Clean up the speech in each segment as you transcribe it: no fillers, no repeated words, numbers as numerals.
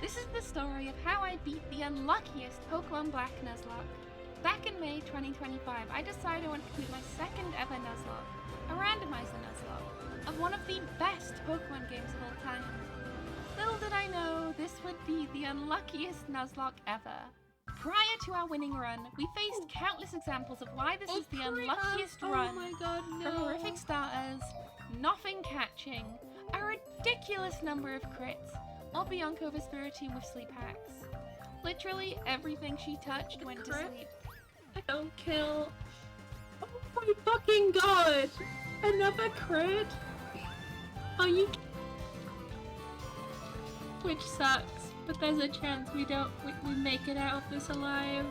This is the story of how I beat the unluckiest Pokemon Black Nuzlocke. Back in May 2025, I decided I wanted to complete my second ever Nuzlocke, a randomizer Nuzlocke, of one of the best Pokemon games of all time. Little did I know, this would be the unluckiest Nuzlocke ever. Prior to our winning run, we faced countless examples of why this is the unluckiest run. Oh my god, no. From horrific starters, nothing catching, a ridiculous number of crits, or Bianca overspiriting with sleep hacks. Literally everything she touched went to sleep. I don't kill. Oh my fucking god! Another crit? Are you? Which sucks, but there's a chance we make it out of this alive.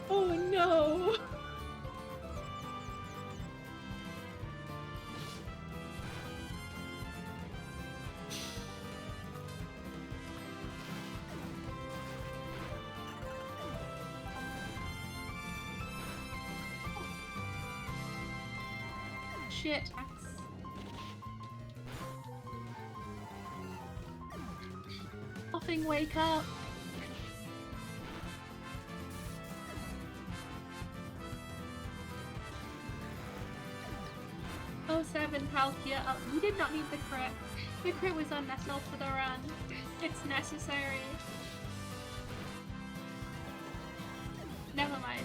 Oh no! Shit. Nothing, wake up. Oh, 7 Palkia. Oh, we did not need the crit. The crit was unnecessary for the run. It's necessary. Never mind.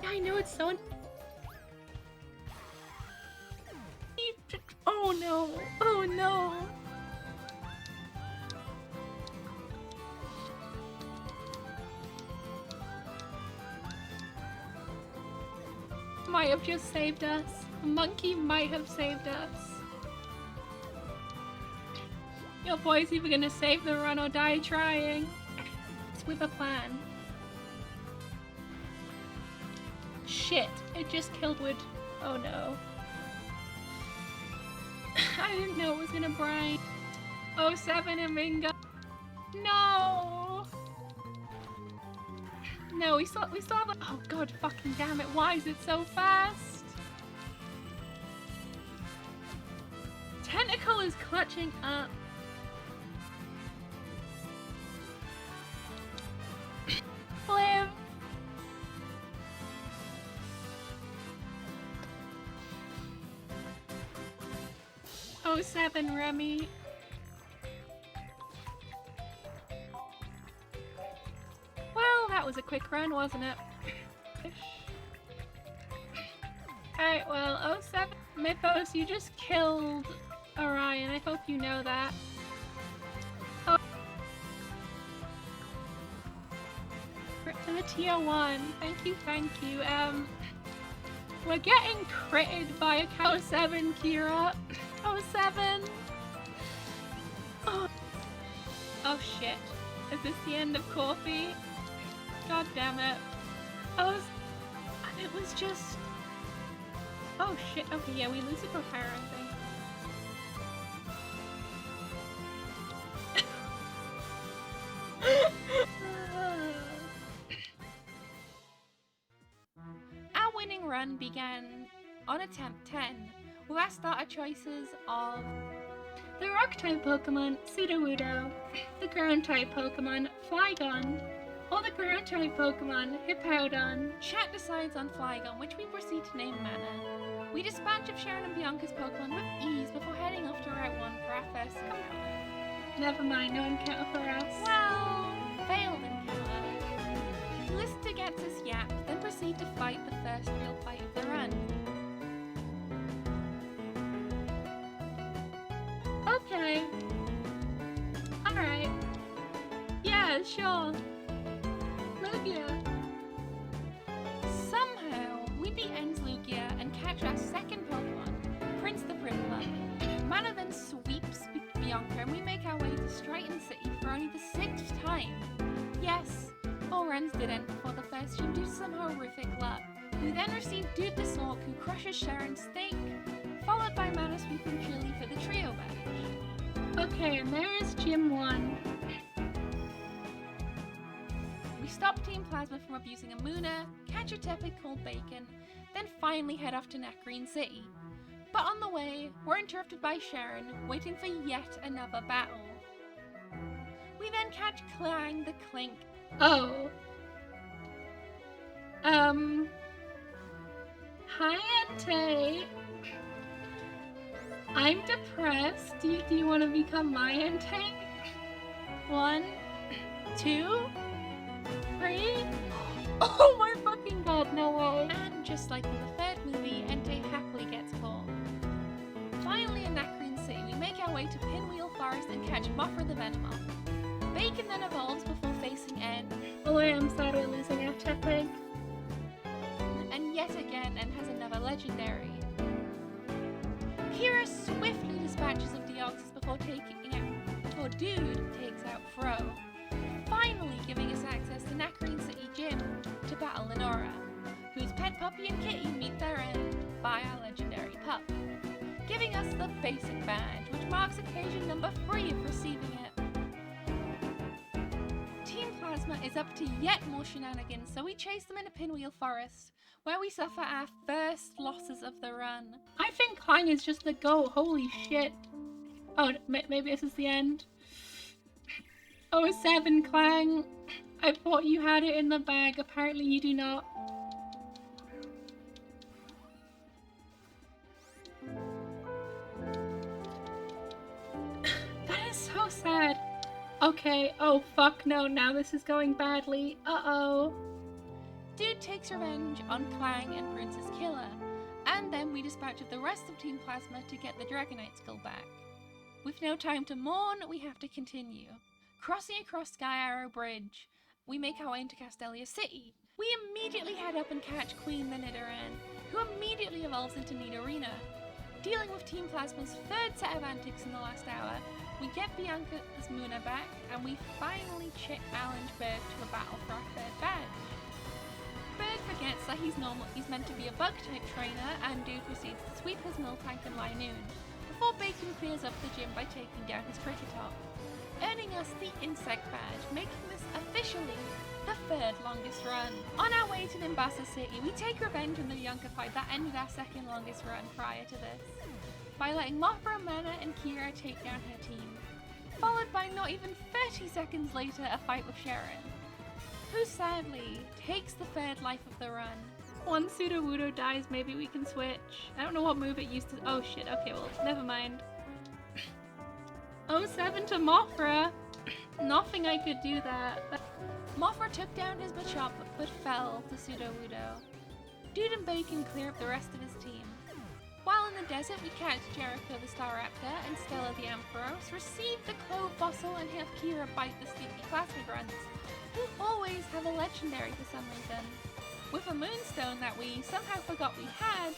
I know it's so. Oh no! Oh no! Might have just saved us. A monkey might have saved us. Your boy's either gonna save the run or die trying. It's with a plan. Shit, it just killed Wood. Oh no. I didn't know it was gonna brine. 07 and Mingo. No! No, we saw the. Oh god, fucking damn it! Why is it so fast? Tentacle is clutching up. Live. Oh, 07 Remy. Well, that was a quick run, wasn't it? Alright, well, 07 Mythos, you just killed Orion. I hope you know that. Oh. To the tier 1. Thank you, thank you. We're getting critted by a cow 07 Kira. 07. Oh. Oh shit. Is this the end of coffee? God damn it. Oh, and it was just. Oh shit. Okay, yeah, we lose it for fire, I think. Our winning run began on attempt 10 with our starter choices of the Rock-type Pokemon Sudowoodo, the Ground-type Pokemon Flygon, or the Ground-type Pokemon Hippowdon. Chat decides on Flygon, which we proceed to name Mana. We dispatch of Sharon and Bianca's Pokemon with ease before heading off to Route 1 for our first encounter. Never mind, no encounter for us. Well, failed encounter. Lister gets us yapped, then proceed to fight the first real fight of the run. Okay. Alright. Yeah, sure. Lugia. Somehow, we beat Ends Lugia and catch our second Pokemon, Prince the Prinplup. Mana then sweeps Bianca and we make our way to Stryton City for only the 6th time. Yes, all runs did end before the first gym due to some horrific luck. We then receive Dude the Sork who crushes Sharon's Stake, followed by Mana Sweep and Chili for the trio badge. Okay, and there is Gym 1. We stop Team Plasma from abusing a Munna, catch a Tepid called Bacon, then finally head off to Nectarine City. But on the way, we're interrupted by Sharon, waiting for yet another battle. We then catch Clang the Clink. Oh. Hi, Entei. I'm depressed. Do you want to become my Entei? 1, 2, 3. Oh my fucking god, no way. And just like in the third movie, Entei happily gets caught. Finally in Nectarine City, we make our way to Pinwheel Forest and catch Mothra the Venomoth. Bacon then evolves before facing N. Oh, I am sad we're losing our Tepig. And yet again, N has another legendary. Kira swiftly dispatches of Deoxys before Dude takes out Fro, finally giving us access to Nectarine City Gym to battle Lenora, whose pet puppy and kitty meet their end by our legendary pup, giving us the basic badge, which marks occasion number 3 of receiving it. Team Plasma is up to yet more shenanigans, so we chase them into Pinwheel Forest, where we suffer our first losses of the run. I think Clang is just the goal, holy shit. Oh, maybe this is the end. Oh, 7 Clang. I thought you had it in the bag, apparently you do not. That is so sad. Okay, oh fuck no, now this is going badly. Uh-oh. Dude takes revenge on Clang and Princess Killer, and then we dispatch of the rest of Team Plasma to get the Dragonite skull back. With no time to mourn, we have to continue. Crossing across Sky Arrow Bridge, we make our way into Castelia City. We immediately head up and catch Queen the Nidoran, who immediately evolves into Nidorina. Dealing with Team Plasma's third set of antics in the last hour, we get Bianca's Muna back, and we finally challenge Berg to a battle for our third badge. Berg forgets that he's meant to be a bug-type trainer, and Dude proceeds to sweep his Miltank and Linoon, before Bacon clears up the gym by taking down his Cricketop, earning us the Insect Badge, making this officially the third longest run. On our way to Nimbasa City, we take revenge on the Bianca fight that ended our second longest run prior to this, by letting Mothra, Mana, and Kira take down her team, followed by not even 30 seconds later a fight with Sharon, who sadly takes the third life of the run. Once Sudowoodo dies, maybe we can switch. I don't know what move it used to- oh shit, okay, well, never mind. 07 to Mothra! Nothing I could do that. Mothra took down his Machop but fell to Sudowoodo. Dude and Bacon clear up the rest of his team. While in the desert, we catch Jericho the Staraptor and Stella the Ampharos, receive the Clove Fossil, and have Kira bite the Sleepy Plasmogrunts, who always have a legendary for some reason. With a Moonstone that we somehow forgot we had,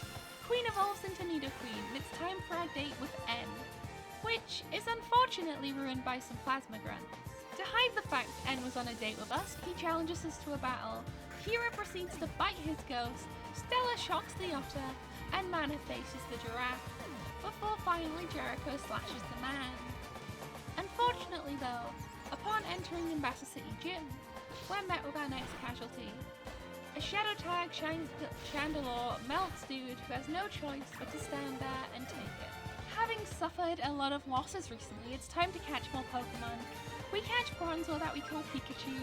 Queen evolves into Nidoqueen, and it's time for our date with N, which is unfortunately ruined by some Plasmogrunts. To hide the fact N was on a date with us, he challenges us to a battle. Kira proceeds to bite his ghost, Stella shocks the Otter, and Mana faces the Giraffe, before finally Jericho slashes the man. Unfortunately though, upon entering Nimbasa City Gym, we're met with our next casualty. A Shadow Tag Chandelure melts Dude, who has no choice but to stand there and take it. Having suffered a lot of losses recently, it's time to catch more Pokemon. We catch Bronzor that we call Pikachu,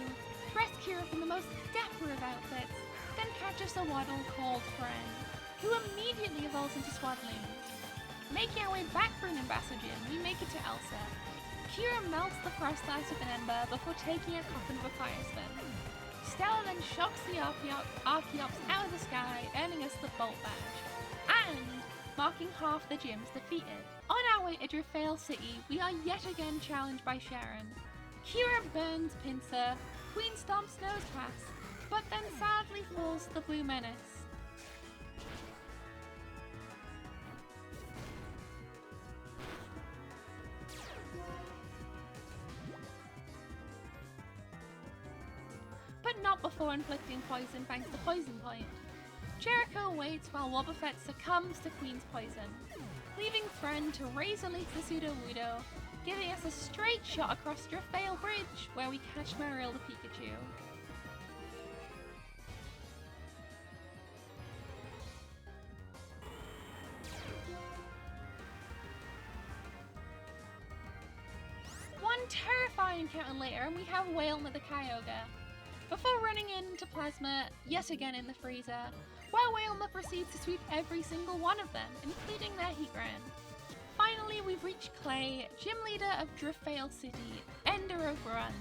dress Kira in the most dapper of outfits, then catch a Sawaddle called Friend, who immediately evolves into Swaddling. Making our way back through Nimbasa Gym, we make it to Elsa. Kira melts the Frost Ice with an Ember before taking a Coffin with a Fire Spin. Stella then shocks the Archeops out of the sky, earning us the Bolt Badge, and marking half the gyms defeated. On our way to Drifale City, we are yet again challenged by Sharon. Kira burns Pinsir, Queen stomps Nosepass, but then sadly falls to the Blue Menace. But not before inflicting poison thanks to Poison Point. Jericho waits while Wobbuffet succumbs to Queen's poison, leaving Friend to razor leaf the Sudowoodo, giving us a straight shot across Drifale Bridge, where we catch Marill the Pikachu. I encounter later, and we have Whalmer the Kyogre. Before running into Plasma, yet again in the freezer, where Whalmer proceeds to sweep every single one of them, including their Heatran. Finally, we've reached Clay, gym leader of Driftveil City, ender of runs.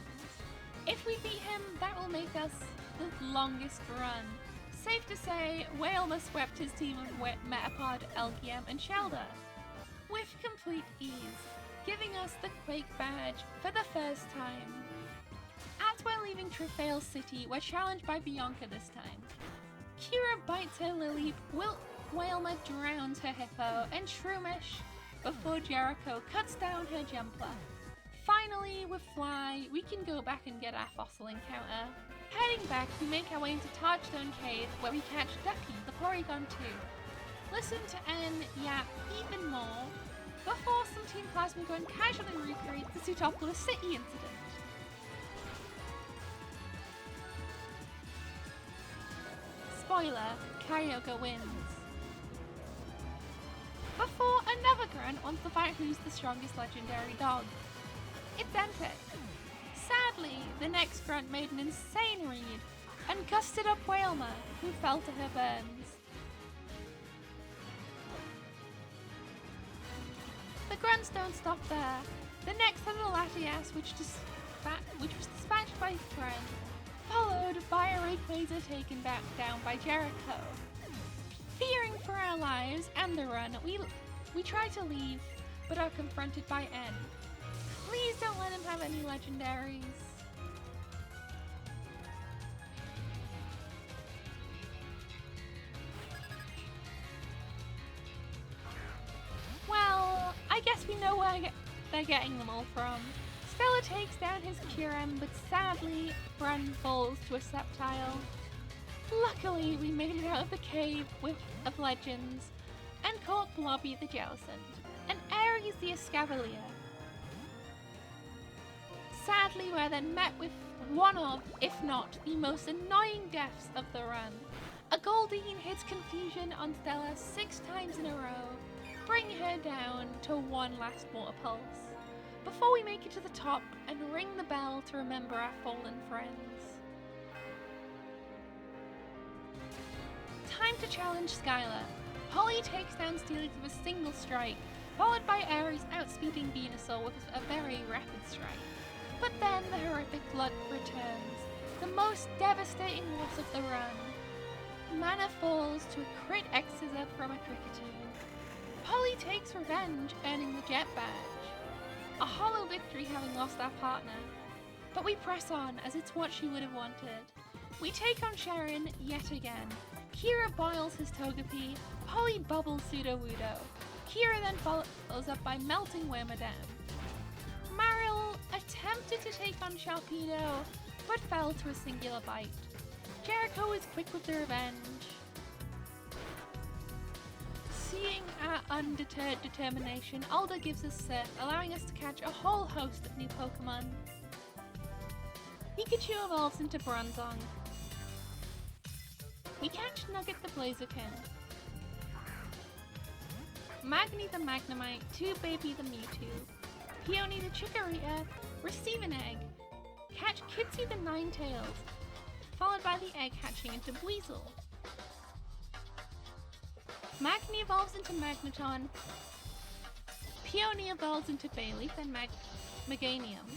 If we beat him, that will make us the longest run. Safe to say, Whalmer swept his team of Metapod, Elgium, and Shelder with complete ease, giving us the Quake badge for the first time. As we're leaving Driftveil City, we're challenged by Bianca this time. Kira bites her Lily, Whalmer drowns her Hippo, and Shroomish before Jericho cuts down her jumper. Finally, with Fly, we can go back and get our fossil encounter. Heading back, we make our way into Tarchstone Cave, where we catch Ducky, the Porygon 2. Listen to N yap even more, before some Team Plasma go and casually recreate the Suitopolis City incident. Spoiler, Kyogre wins. Before, another grunt wants to fight who's the strongest legendary dog. It's Entei. Sadly, the next grunt made an insane read and gusted up Whalmer, who fell to her burns. The grunts don't stop there. The next had a Latias, which was dispatched by Friend, followed by a Rayquaza taken back down by Jericho. Fearing for our lives and the run, we try to leave, but are confronted by N. Please don't let him have any legendaries. Well, I guess we know where they're getting them all from. Stella takes down his Kyurem, but sadly, Brun falls to a Sceptile. Luckily, we made it out of the cave of legends and caught Blobby the Jellicent and Ares the Escavalier. Sadly, we're then met with one of, if not the most annoying deaths of the run. A Goldeen hits Confusion on Stella 6 times in a row, bringing her down to one last Water Pulse, before we make it to the top and ring the bell to remember our fallen friends. Time to challenge Skylar. Holly takes down Steelix with a single strike, followed by Ares outspeeding Venusaur with a very rapid strike. But then the horrific blood returns, the most devastating loss of the run. Mana falls to a crit X-Scissor from a Kricketune. Holly takes revenge, earning the Jet Badge. A hollow victory having lost our partner. But we press on, as it's what she would have wanted. We take on Sharon yet again. Kira boils his Togepi, Holly bubbles Sudowoodo. Kira then follows up by melting Wormadam. Mariel attempted to take on Sharpedo, but fell to a singular bite. Jericho is quick with the revenge. Seeing our undeterred determination, Alder gives us Surf, allowing us to catch a whole host of new Pokemon. Pikachu evolves into Bronzong. We catch Nugget the Blaziken, Magni the Magnemite, 2Baby the Mewtwo, Peony the Chikorita, receive an egg, catch Kitsy the Ninetales, followed by the egg hatching into Weasel. Magni evolves into Magneton, Peony evolves into Bayleaf and Meganium,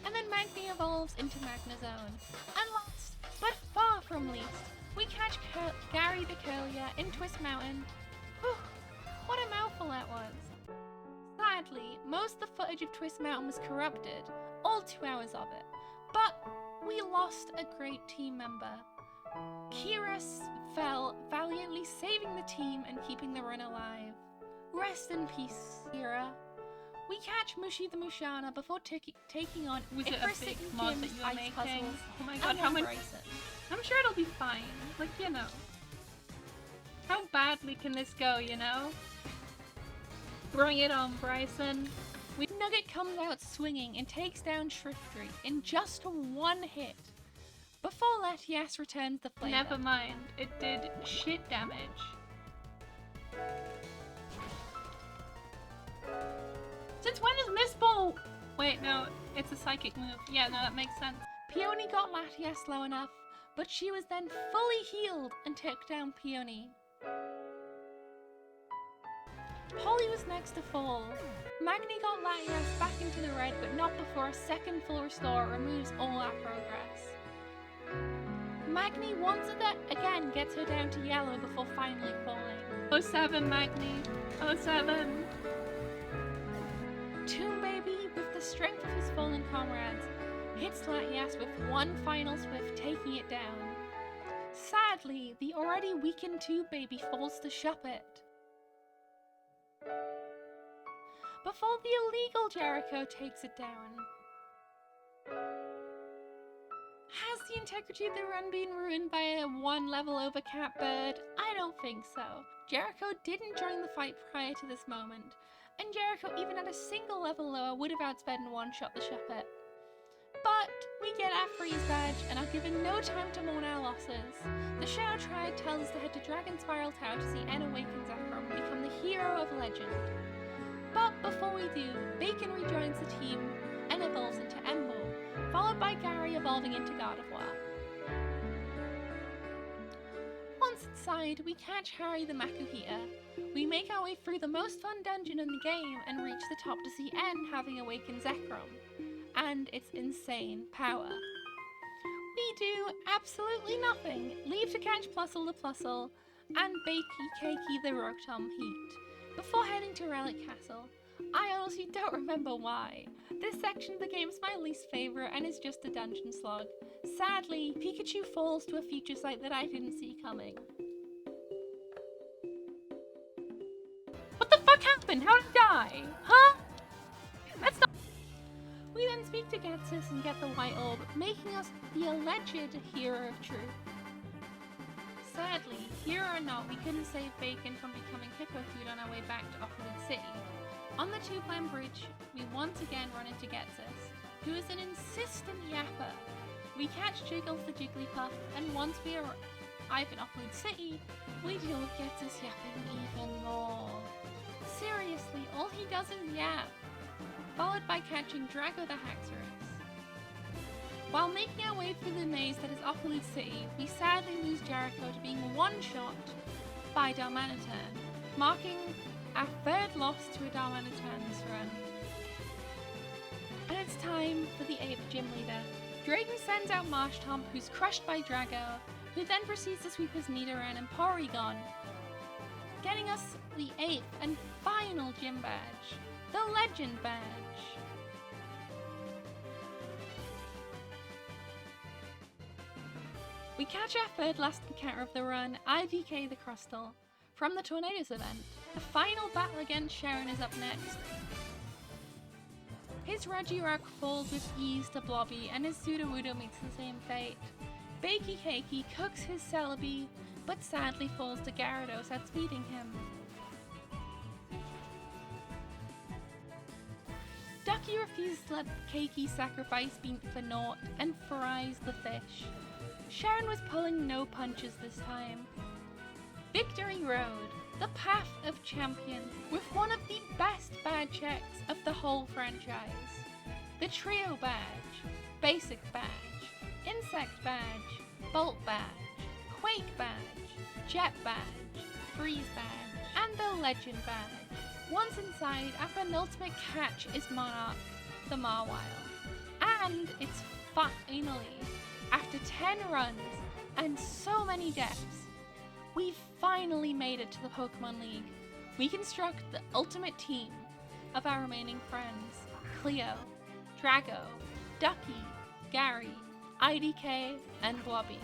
and then Magni evolves into Magnezone. And last, but far from least, we catch Gary the Curlier in Twist Mountain. Whew, what a mouthful that was. Sadly, most of the footage of Twist Mountain was corrupted, all 2 hours of it, but we lost a great team member. Kira fell, valiantly saving the team and keeping the run alive. Rest in peace, Kira. We catch Mushi the Mushana before taking on Was it a fake mod that you're making? Puzzles. Oh my god, how much? I'm sure it'll be fine. Like, you know. How badly can this go, you know? Bring it on, Bryson. Nugget comes out swinging and takes down Shiftry in just one hit, before Latias returns the flavor. Never mind, it did shit damage. Since when is Miss Ball? Wait, no, it's a psychic move. Yeah, no, that makes sense. Peony got Latias low enough, but she was then fully healed and took down Peony. Holly was next to fall. Magni got Latias back into the red, but not before a second full restore removes all our progress. Magni once again gets her down to yellow before finally falling. 07, Magni. 07. Toon Baby, with the strength of his fallen comrades, hits Latias with one final swift, taking it down. Sadly, the already weakened Toon Baby falls to Shuppet. Before the illegal Jericho takes it down. Has the integrity of the run been ruined by a one level over Catbird? I don't think so. Jericho didn't join the fight prior to this moment, and Jericho, even at a single level lower, would have outsped and one-shot the Shuppet. But we get our freeze badge and are given no time to mourn our losses. The Shadow Triad tells us to head to Dragon Spiral Tower to see N awaken Zekrom and become the hero of legend. But before we do, Bacon rejoins the team and evolves into Embo, followed by Gary evolving into Gardevoir. Once inside, we catch Harry the Makuhita. We make our way through the most fun dungeon in the game and reach the top to see N having awakened Zekrom and its insane power. We do absolutely nothing, leave to catch Plusle the Plusle and Bakey Cakey the Rotom Heat before heading to Relic Castle. I honestly don't remember why. This section of the game is my least favourite and is just a dungeon slog. Sadly, Pikachu falls to a future sight that I didn't see coming. What the fuck happened? How did he die? Huh? That's not— We then speak to Getsus and get the White Orb, making us the alleged hero of truth. Sadly, hero or not, we couldn't save Bacon from becoming hippo food on our way back to Oakland City. On the two-plan bridge, we once again run into Getsus, who is an insistent yapper. We catch Jiggles the Jigglypuff, and once we arrive in Oakland City, we deal with Getsus yapping even more. Seriously, all he does is yap, followed by catching Drago the Haxorus. While making our way through the maze that is Oakland City, we sadly lose Jericho to being one-shot by Darmanitan, marking our third loss to a Darmanitan this run. And it's time for the 8th gym leader. Drayden sends out Marshtomp, who's crushed by Drago, who then proceeds to sweep his Nidoran and Porygon, getting us the 8th and final gym badge, the Legend Badge. We catch our third last encounter of the run, IDK the Crustle, from the Tornadoes event. The final battle against Sharon is up next. His Regirock falls with ease to Blobby, and his Sudowoodo meets the same fate. Bakey Cakey cooks his Celebi, but sadly falls to Gyarados, outspeeding him. Ducky refuses to let Cakey sacrifice Beat for naught and fries the fish. Sharon was pulling no punches this time. Victory Road, the path of champions, with one of the best badge checks of the whole franchise. The Trio Badge, Basic Badge, Insect Badge, Bolt Badge, Quake Badge, Jet Badge, Freeze Badge, and the Legend Badge. Once inside, our penultimate catch is Monarch, the Mawile. And it's finally, after 10 runs and so many deaths, we've finally made it to the Pokemon League. We construct the ultimate team of our remaining friends: Cleo, Drago, Ducky, Gary, IDK, and Blobby.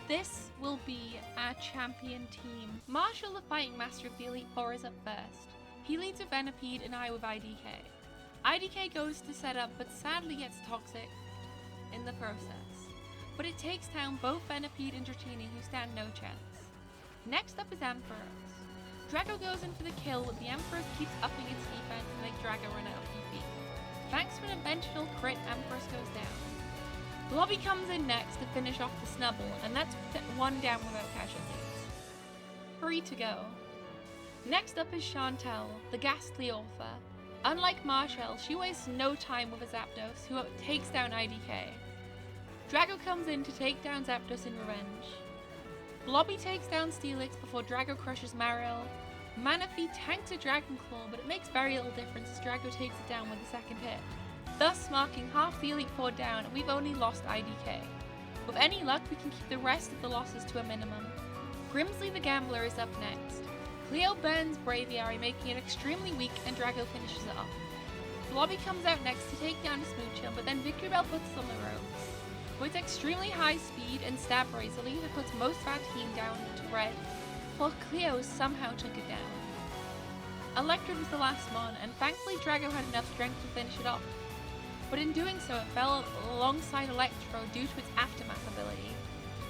This will be our champion team. Marshall, the Fighting Master of the Elite Four, is up first. He leads with Venipede and I with IDK. IDK goes to set up, but sadly gets toxic in the process. But it takes down both Venipede and Dratini, who stand no chance. Next up is Ampharos. Drago goes in for the kill, but the Ampharos keeps upping its defense to make Drago run out of PP. Thanks to an eventual crit, Ampharos goes down. Blobby comes in next to finish off the Snubble, and that's one down without casualties. 3 to go. Next up is Chantel, the ghastly author. Unlike Marshall, she wastes no time with a Zapdos, who takes down IDK. Drago comes in to take down Zapdos in revenge. Blobby takes down Steelix before Drago crushes Marill. Manaphy tanks a Dragon Claw, but it makes very little difference as Drago takes it down with the second hit, thus marking half the Elite Four down, and we've only lost IDK. With any luck, we can keep the rest of the losses to a minimum. Grimsley the Gambler is up next. Cleo burns Braviary, making it extremely weak, and Drago finishes it off. Blobby comes out next to take down a Smoochum, but then Victory Bell puts us on the ropes. With extremely high speed and stab Razorleaf, it puts most of our team down to red, while Cleo somehow took it down. Electric was the last mon, and thankfully Drago had enough strength to finish it off. But in doing so, it fell alongside Electro due to its Aftermath ability.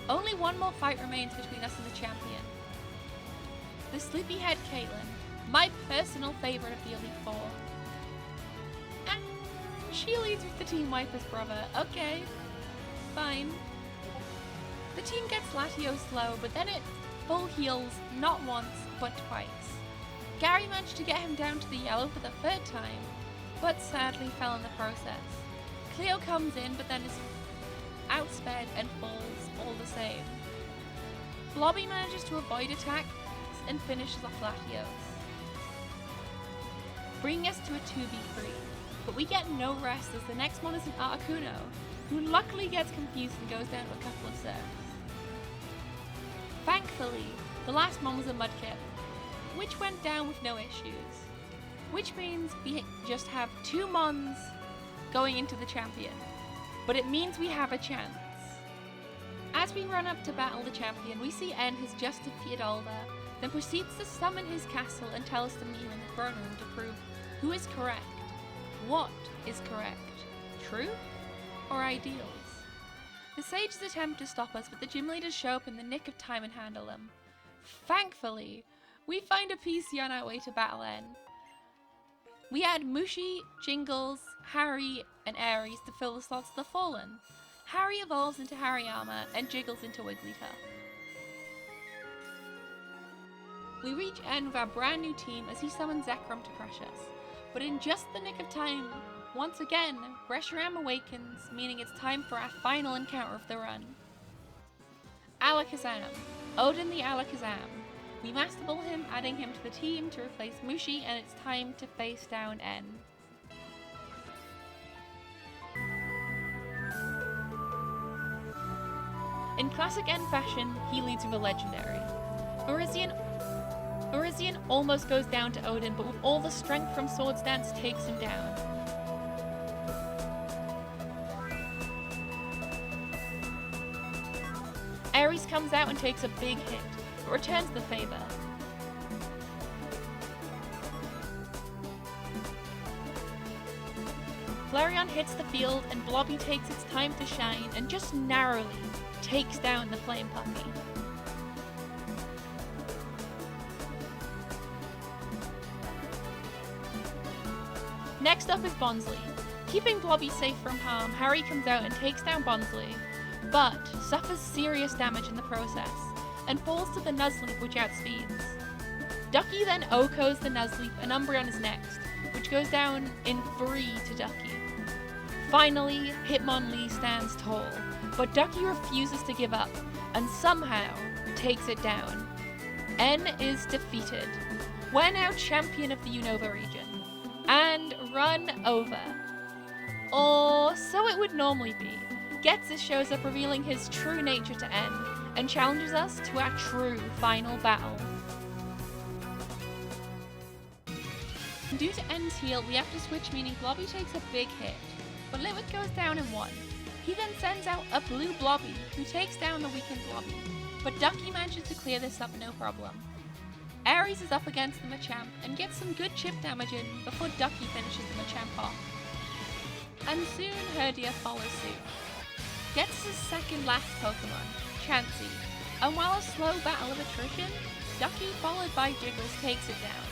Only one more fight remains between us and the champion. The Sleepyhead Caitlyn, my personal favourite of the Elite Four. And she leads with the Team Wiper's brother. Okay, fine. The team gets Latios low, but then it full heals not once, but twice. Gary managed to get him down to the yellow for the third time, but sadly fell in the process. Cleo comes in, but then is outsped and falls all the same. Blobby manages to avoid attacks and finishes off Latios, bringing us to a 2v3, but we get no rest as the next one is an Articuno, who luckily gets confused and goes down to a couple of serves. Thankfully, the last one was a Mudkip, which went down with no issues, which means we just have 2 Mons going into the champion, but it means we have a chance. As we run up to battle the champion, we see N has just defeated Alda, then proceeds to summon his castle and tell us to meet him in the throne room to prove who is correct. What is correct? Truth or ideals? The sages attempt to stop us, but the gym leaders show up in the nick of time and handle them. Thankfully, we find a PC on our way to battle N. We add Mushi, Jingles, Harry, and Aries to fill the slots of the Fallen. Harry evolves into Hariyama and Jiggles into Wigglytuff. We reach N with our brand new team as he summons Zekrom to crush us, but in just the nick of time, once again, Reshiram awakens, meaning it's time for our final encounter of the run. Alakazam. Odin the Alakazam. We Master Ball him, adding him to the team to replace Mushi, and it's time to face down N. In classic N fashion, he leads with a legendary. Urizian almost goes down to Odin, but with all the strength from Swords Dance takes him down. Aries comes out and takes a big hit, but returns the favor. Flareon hits the field and Blobby takes its time to shine and just narrowly takes down the Flame Puppy. Next up is Bonsley. Keeping Blobby safe from harm, Harry comes out and takes down Bonsley, but suffers serious damage in the process, and falls to the Nuzleaf, which outspeeds. Ducky then OHKOs the Nuzleaf, and Umbreon is next, which goes down in 3 to Ducky. Finally, Hitmonlee stands tall, but Ducky refuses to give up, and somehow takes it down. N is defeated. We're now champion of the Unova region, and run over. Or so it would normally be. Getsus shows up revealing his true nature to N, and challenges us to our true final battle. Due to N's heal, we have to switch, meaning Blobby takes a big hit, but Litwick goes down in 1. He then sends out a blue Blobby, who takes down the weakened Blobby, but Ducky manages to clear this up no problem. Aries is up against the Machamp and gets some good chip damage in before Ducky finishes the Machamp off. And soon Herdia follows suit. Gets his second last Pokemon, Chansey, and while a slow battle of attrition, Ducky followed by Jiggles takes it down.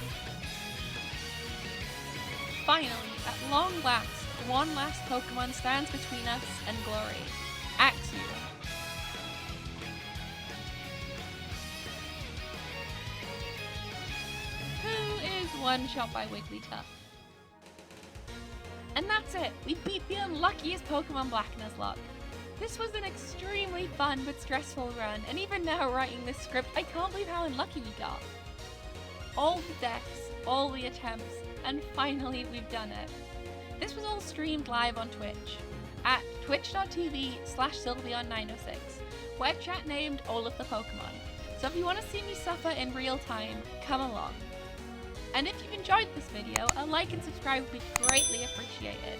Finally, at long last, one last Pokemon stands between us and glory, Axew. Who is one shot by Wigglytuff. And that's it, we beat the unluckiest Pokemon Black Nuzlocke. This was an extremely fun but stressful run, and even now writing this script, I can't believe how unlucky we got. All the deaths, all the attempts, and finally we've done it. This was all streamed live on Twitch at twitch.tv/Sylvieon906, where chat named all of the Pokemon. So if you want to see me suffer in real time, come along. And if you've enjoyed this video, a like and subscribe would be greatly appreciated.